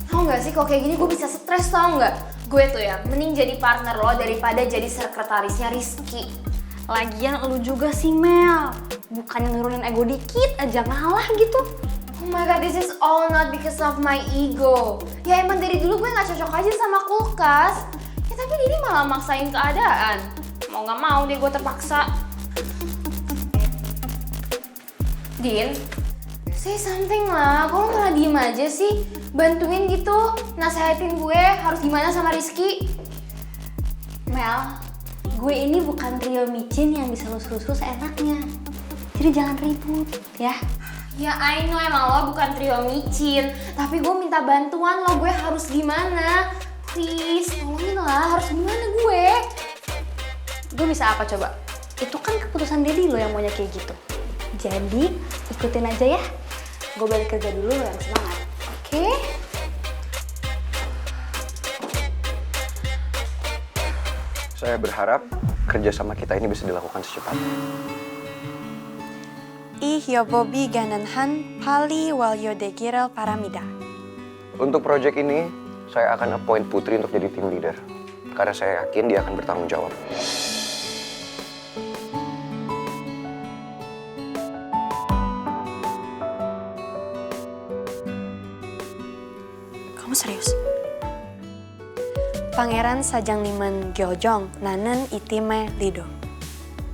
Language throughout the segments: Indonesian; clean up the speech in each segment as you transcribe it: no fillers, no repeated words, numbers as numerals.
Tau gak sih, kalau kayak gini gue bisa stres, tau gak? Gue tuh ya, mending jadi partner lo daripada jadi sekretarisnya Rizky. Lagian lu juga sih, Mel. Bukannya nurunin ego dikit aja ngalah gitu. Oh my god, this is all not because of my ego. Ya emang dari dulu gue gak cocok aja sama kulkas. Ya tapi Dini malah maksain keadaan. Mau gak mau deh gue terpaksa. Din, say something lah. Kok lo malah diem aja sih? Bantuin gitu, nasehatin gue harus gimana sama Rizky. Mel, gue ini bukan trio micin yang bisa lus-lusu seenaknya. Jadi jangan ribut, ya. Ya I know emang lo bukan trio micin, tapi gue minta bantuan lo, gue harus gimana? Please, tolongin lah, harus gimana gue? Gue bisa apa coba? Itu kan keputusan Daddy lo yang maunya kayak gitu. Jadi, ikutin aja ya. Gue balik kerja dulu, lo yang semangat. Oke? Saya berharap kerjasama kita ini bisa dilakukan secepatnya. Ihyobobi gananhan pali walyodegirel paramida. Untuk proyek ini, saya akan appoint Putri untuk jadi tim leader. Karena saya yakin dia akan bertanggung jawab. Kamu serius? Pangeran Sajang Liman Gyojong nanen itime lido.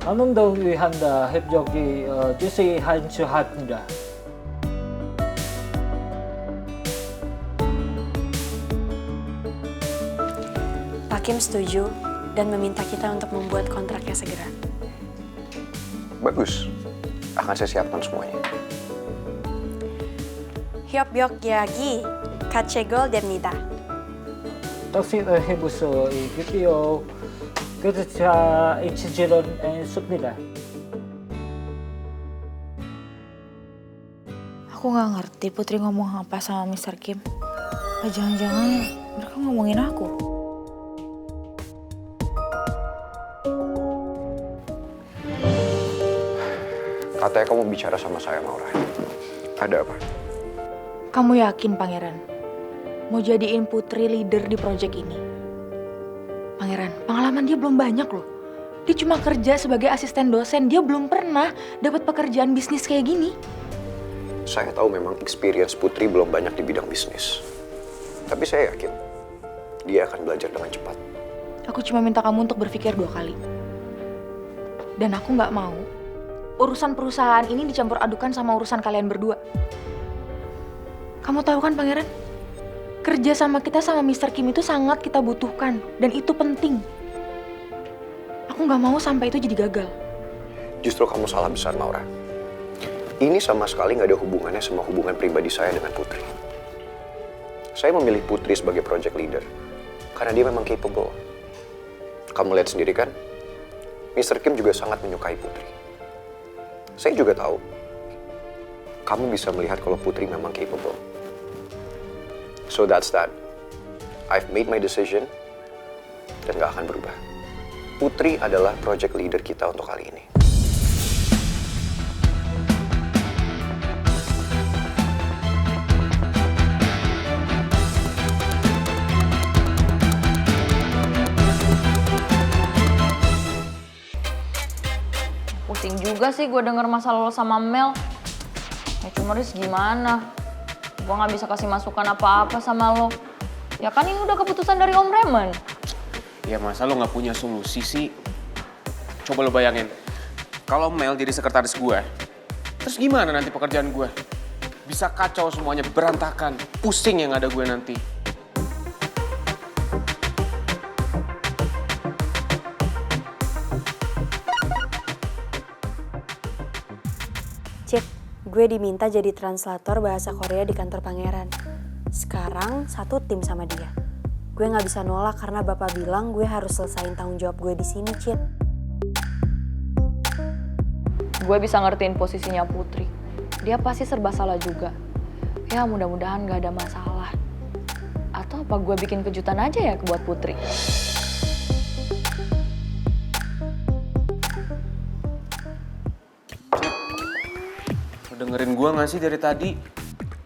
한원더 위한다 협력이 주시 한수합니다. Pak Kim setuju dan meminta kita untuk membuat kontraknya segera. Bagus. Akan saya siapkan semuanya. Hyopbyok yagi kachegol 됩니다. taksit 해부서 이기요. 그래서 자 HG론 씁니다. Aku nggak ngerti Putri ngomong apa sama Mr. Kim. Apa jangan-jangan mereka ngomongin aku? Katanya kamu bicara sama saya, Maura. Ada apa? Kamu yakin, Pangeran? Mau jadiin Putri leader di proyek ini? Pangeran, pengalaman dia belum banyak loh. Dia cuma kerja sebagai asisten dosen. Dia belum pernah dapat pekerjaan bisnis kayak gini. Saya tahu memang experience Putri belum banyak di bidang bisnis. Tapi saya yakin dia akan belajar dengan cepat. Aku cuma minta kamu untuk berpikir 2 kali. Dan aku nggak mau urusan perusahaan ini dicampur adukan sama urusan kalian berdua. Kamu tahu kan, Pangeran? Kerja sama kita sama Mr. Kim itu sangat kita butuhkan. Dan itu penting. Aku nggak mau sampai itu jadi gagal. Justru kamu salah besar, Maura. Ini sama sekali nggak ada hubungannya sama hubungan pribadi saya dengan Putri. Saya memilih Putri sebagai project leader karena dia memang capable. Kamu lihat sendiri kan, Mr. Kim juga sangat menyukai Putri. Saya juga tahu, kamu bisa melihat kalau Putri memang capable. So that's that. I've made my decision dan gak akan berubah. Putri adalah project leader kita untuk kali ini. Pusing juga sih gue denger masalah lo sama Mel. Ya cuma Riz gimana? Gue gak bisa kasih masukan apa-apa sama lo. Ya kan ini udah keputusan dari Om Raymond. Ya masa lo gak punya solusi sih? Coba lo bayangin, kalau Mel jadi sekretaris gue, terus gimana nanti pekerjaan gue? Bisa kacau semuanya, berantakan, pusing yang ada gue nanti. Cit, gue diminta jadi translator bahasa Korea di kantor Pangeran. Sekarang satu tim sama dia. Gue nggak bisa nolak karena bapak bilang gue harus selesain tanggung jawab gue di sini, Cit. Gue bisa ngertiin posisinya Putri. Dia pasti serba salah juga. Ya mudah-mudahan gak ada masalah. Atau apa gue bikin kejutan aja ya buat Putri? dengerin gue gak sih dari tadi?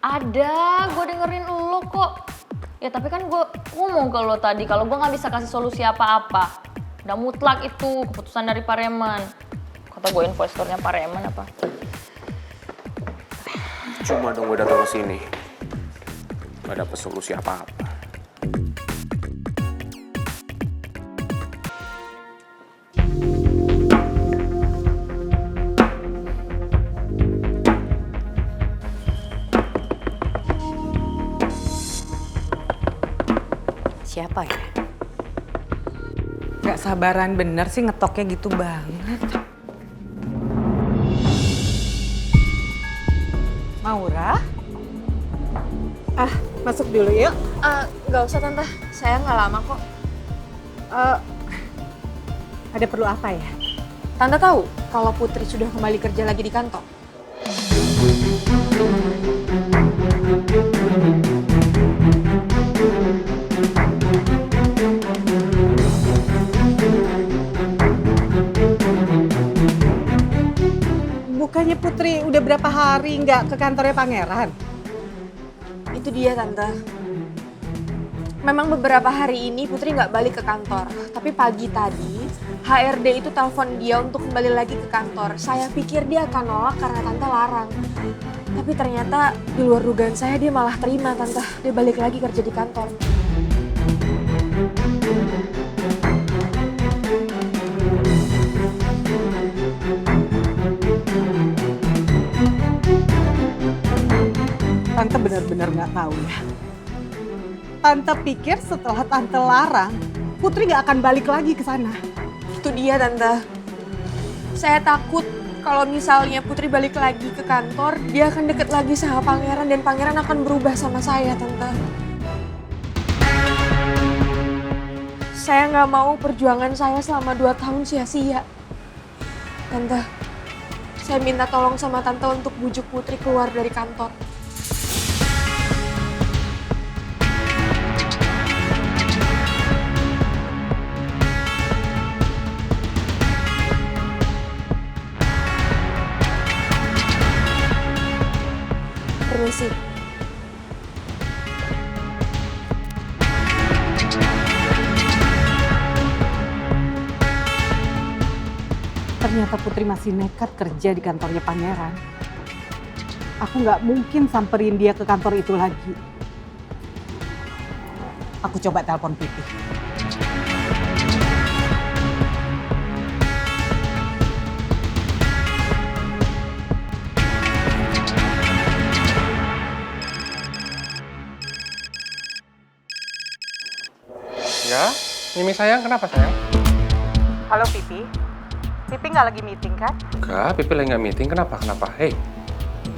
Ada, gue dengerin lo kok. Ya tapi kan gue ngomong ke lo tadi kalau gue gak bisa kasih solusi apa-apa. Udah mutlak itu keputusan dari Pak Reman. Kata gue investornya Pak Reman apa. Cuma dong gue datang ke sini. Gak dapet solusi apa-apa. Siapa ya? Gak sabaran bener sih ngetoknya gitu banget. Maura? Masuk dulu yuk. Gak usah tante, saya nggak lama kok. Ada perlu apa ya? Tante tahu kalau Putri sudah kembali kerja lagi di kantor? Bukannya Putri udah berapa hari nggak ke kantornya Pangeran? Itu dia tante. Memang beberapa hari ini Putri nggak balik ke kantor. Tapi pagi tadi HRD itu telepon dia untuk kembali lagi ke kantor. Saya pikir dia akan nolak karena tante larang. Tapi ternyata di luar dugaan saya dia malah terima tante. Dia balik lagi kerja di kantor. Tante benar-benar nggak tahu ya. Tante pikir setelah Tante larang, Putri nggak akan balik lagi ke sana. Itu dia tante. Saya takut kalau misalnya Putri balik lagi ke kantor, dia akan deket lagi sama Pangeran dan Pangeran akan berubah sama saya tante. Saya nggak mau perjuangan saya selama 2 tahun sia-sia. Tante, saya minta tolong sama tante untuk bujuk Putri keluar dari kantor. Permisi. Ternyata Putri masih nekat kerja di kantornya Pangeran. Aku nggak mungkin samperin dia ke kantor itu lagi. Aku coba telepon Pipi. Ya, Mimi sayang, kenapa sayang? Halo Pipi. Pipi nggak lagi meeting kan? Enggak, Pipi lagi nggak meeting. Kenapa? Hei,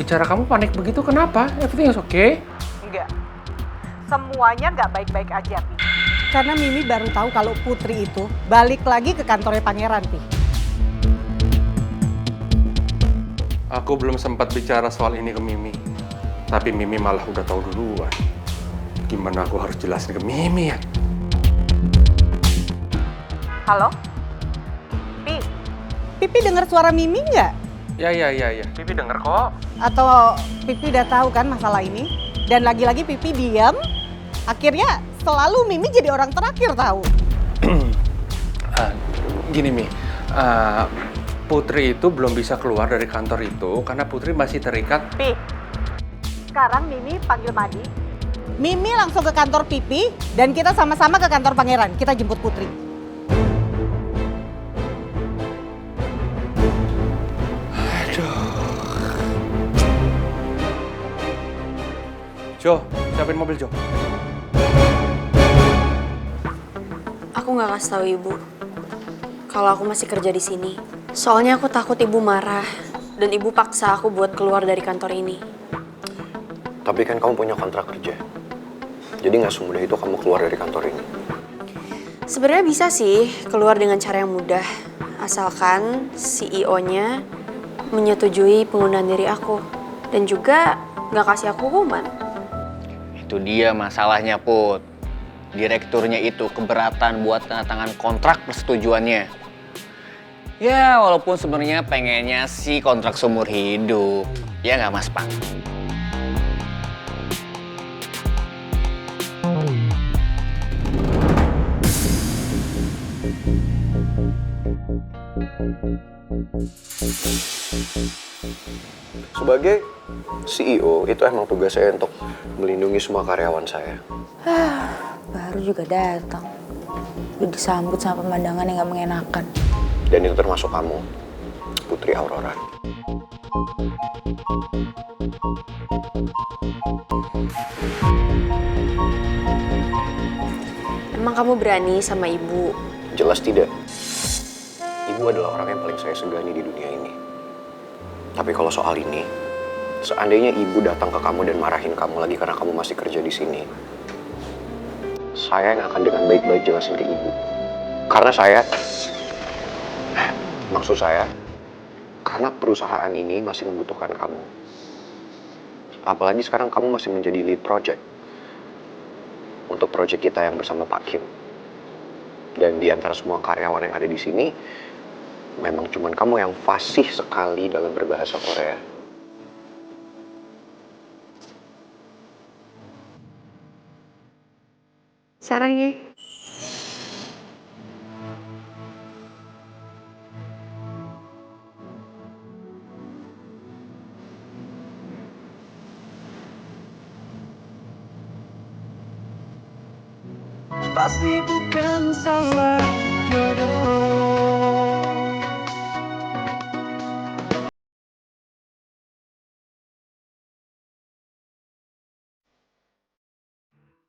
bicara kamu panik begitu kenapa? Everything is okay? Enggak. Semuanya nggak baik-baik aja, Pi. Karena Mimi baru tahu kalau Putri itu balik lagi ke kantornya Pangeran, Pi. Aku belum sempat bicara soal ini ke Mimi. Tapi Mimi malah udah tahu duluan. Gimana aku harus jelasin ke Mimi ya? Halo? Pi, Pipi dengar suara Mimi nggak? Ya. Pipi denger kok. Atau Pipi udah tahu kan masalah ini? Dan lagi-lagi Pipi diam, akhirnya selalu Mimi jadi orang terakhir tahu. Gini Mi, Putri itu belum bisa keluar dari kantor itu karena Putri masih terikat. Pi, sekarang Mimi panggil Madi. Mimi langsung ke kantor Pipi dan kita sama-sama ke kantor Pangeran. Kita jemput Putri. Jo, siapin mobil Jo. Aku nggak kasih tahu ibu kalau aku masih kerja di sini. Soalnya aku takut ibu marah dan ibu paksa aku buat keluar dari kantor ini. Tapi kan kamu punya kontrak kerja. Jadi nggak semudah itu kamu keluar dari kantor ini. Sebenarnya bisa sih keluar dengan cara yang mudah, asalkan CEO-nya menyetujui penggunaan diri aku dan juga nggak kasih aku hukuman. Itu dia masalahnya, Put. Direkturnya itu keberatan buat tanda tangan kontrak persetujuannya. Ya, walaupun sebenarnya pengennya sih kontrak seumur hidup. Ya nggak, Mas Pang? Sebagai CEO, itu emang tugas saya untuk melindungi semua karyawan saya. Baru juga datang. Udah disambut sama pemandangan yang gak mengenakan. Dan itu termasuk kamu, Putri Aurora. Emang kamu berani sama ibu? Jelas tidak. Ibu adalah orang yang paling saya segani di dunia ini. Tapi kalau soal ini, seandainya ibu datang ke kamu dan marahin kamu lagi karena kamu masih kerja di sini, saya yang akan dengan baik-baik jelasin ke ibu. Karena maksud saya, karena perusahaan ini masih membutuhkan kamu. Apalagi sekarang kamu masih menjadi lead project untuk project kita yang bersama Pak Kim. Dan di antara semua karyawan yang ada di sini, memang cuman kamu yang fasih sekali dalam berbahasa Korea. Sarangnya. Pasti bukan salah jodoh.